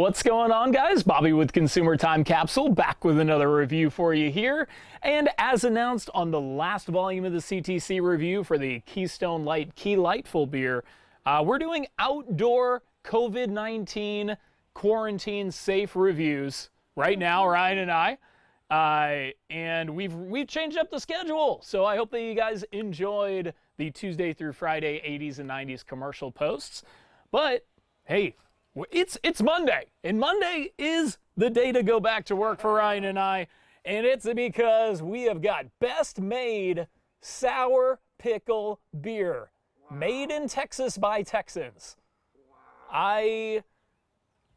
What's going on, guys? Bobby with Consumer Time Capsule, back with another review for you here. And as announced on the last volume of the CTC review for the Keystone Light Key Lightful beer, we're doing outdoor COVID-19 quarantine safe reviews right now, Ryan and I. And we've changed up the schedule. So I hope that you guys enjoyed the Tuesday through Friday 80s and 90s commercial posts. But hey, it's Monday, and Monday is the day to go back to work for Ryan and I, and it's because we have got Best Made Sour Pickle Beer, made in Texas by Texans. I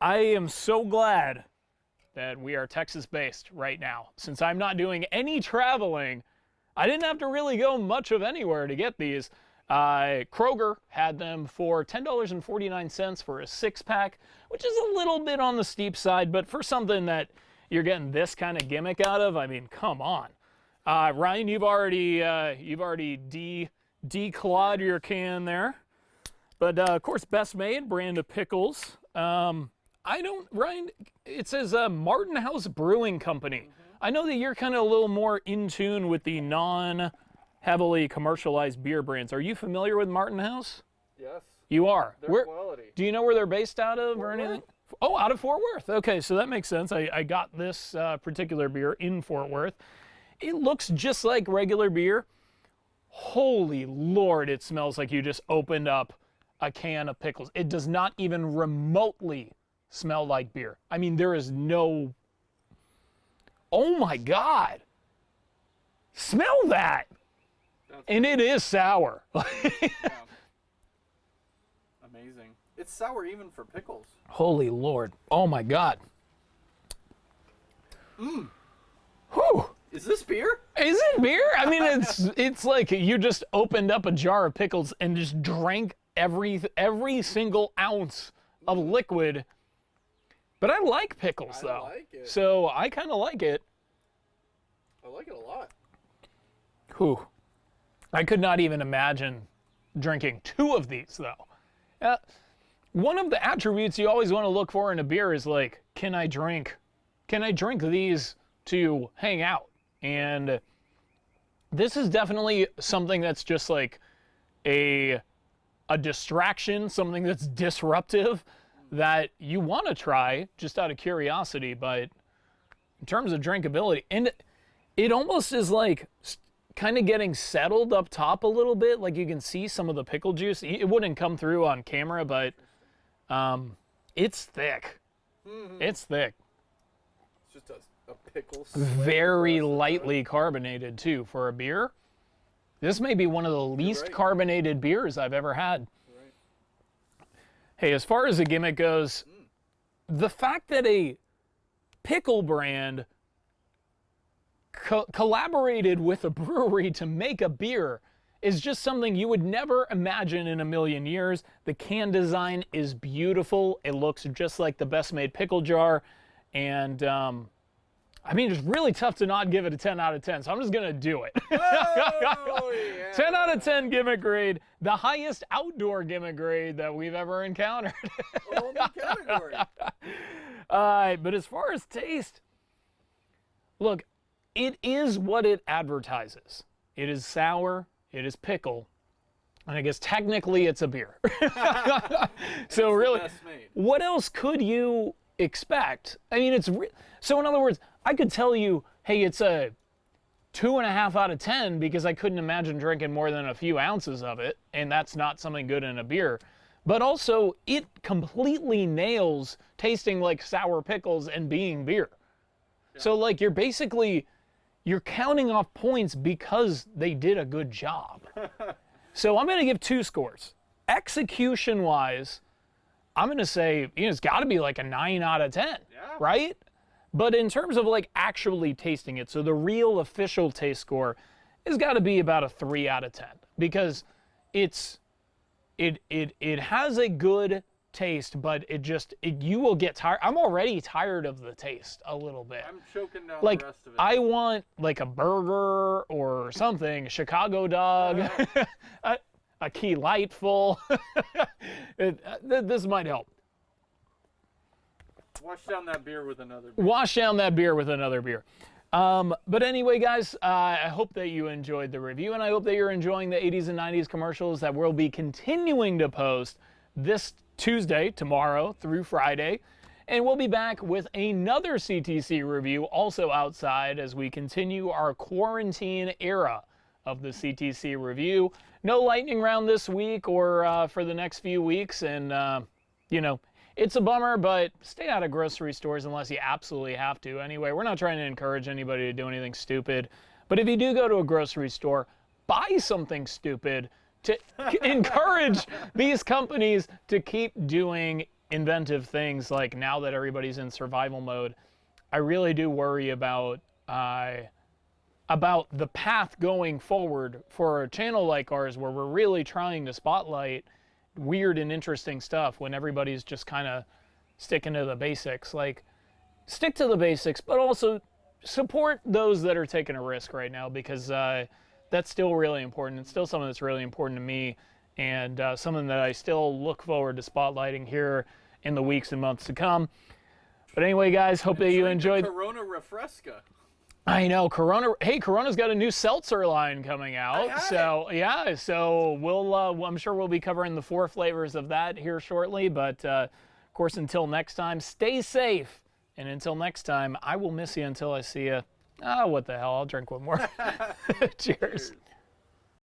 am so glad that we are Texas-based right now. Since I'm not doing any traveling, I didn't have to really go much of anywhere to get these. Kroger had them for $10.49 for a 6-pack, which is a little bit on the steep side, but for something that you're getting this kind of gimmick out of, I mean, come on. Ryan, you've already declawed your can there. But of course, Best Made, brand of Pickles. Ryan, it says Martin House Brewing Company. I know that you're kind of a little more in tune with the non-heavily commercialized beer brands. Are you familiar with Martin House? Yes. You are? They're quality. Do you know where they're based out of or anything? Worth. Oh, out of Fort Worth. Okay, so that makes sense. I got this particular beer in Fort Worth. It looks just like regular beer. Holy Lord, it smells like you just opened up a can of pickles. It does not even remotely smell like beer. I mean, there is no... Oh my God. Smell that. And it is sour. Yeah. Amazing. It's sour even for pickles. Holy Lord. Oh my God. Whew. Is this beer? Is it beer? I mean, it's like you just opened up a jar of pickles and just drank every single ounce of liquid. But I like pickles, though. I like it. So I kind of like it. I like it a lot. Whew. I could not even imagine drinking 2 of these, though. One of the attributes you always want to look for in a beer is like, can I drink these to hang out? And this is definitely something that's just like a distraction, something that's disruptive that you want to try just out of curiosity. But in terms of drinkability, and it almost is like kind of getting settled up top a little bit. Like you can see some of the pickle juice. It wouldn't come through on camera, but it's thick. It's thick. It's just a pickle. Very lightly carbonated too for a beer. This may be one of the least carbonated beers I've ever had. Right. Hey, as far as the gimmick goes, the fact that a pickle brand collaborated with a brewery to make a beer is just something you would never imagine in a million years. The can design is beautiful. It looks just like the Best Made pickle jar. And I mean, it's really tough to not give it a 10 out of 10, so I'm just gonna do it. Oh, yeah. 10 out of 10 gimmick grade, the highest outdoor gimmick grade that we've ever encountered. Well, new category. But as far as taste, look, it is what it advertises. It is sour, it is pickle, and I guess technically it's a beer. So really, what else could you expect? I mean, so in other words, I could tell you, hey, it's a 2.5 out of 10 because I couldn't imagine drinking more than a few ounces of it, and that's not something good in a beer. But also, it completely nails tasting like sour pickles and being beer. Yeah. So like you're counting off points because they did a good job. So I'm going to give 2 scores. Execution-wise, I'm going to say, it's got to be like a 9 out of 10, right? But in terms of like actually tasting it, so the real official taste score has got to be about a 3 out of 10 because it has a good taste, but you will get tired. I'm already tired of the taste a little bit. I'm choking down like, the rest of it. I want like a burger or something, Chicago dog, a Key Lightful. This might help. Wash down that beer with another beer. Wash down that beer with another beer. But anyway, guys, I hope that you enjoyed the review, and I hope that you're enjoying the 80s and 90s commercials that we'll be continuing to post this Tuesday, tomorrow, through Friday. And we'll be back with another CTC review also outside as we continue our quarantine era of the CTC review. No lightning round this week or for the next few weeks, and you know, it's a bummer, but stay out of grocery stores unless you absolutely have to. Anyway, we're not trying to encourage anybody to do anything stupid, but if you do go to a grocery store, buy something stupid to encourage these companies to keep doing inventive things. Like now that everybody's in survival mode, I really do worry about the path going forward for a channel like ours, where we're really trying to spotlight weird and interesting stuff when everybody's just kind of sticking to the basics. Like, stick to the basics, but also support those that are taking a risk right now, because that's still really important. It's still something that's really important to me, and something that I still look forward to spotlighting here in the weeks and months to come. But anyway, guys, hope that you enjoyed. Corona Refresca. I know, Corona. Hey, Corona's got a new seltzer line coming out. So yeah, so we'll. I'm sure we'll be covering the 4 flavors of that here shortly. But of course, until next time, stay safe. And until next time, I will miss you until I see you. Oh, what the hell? I'll drink one more. Cheers.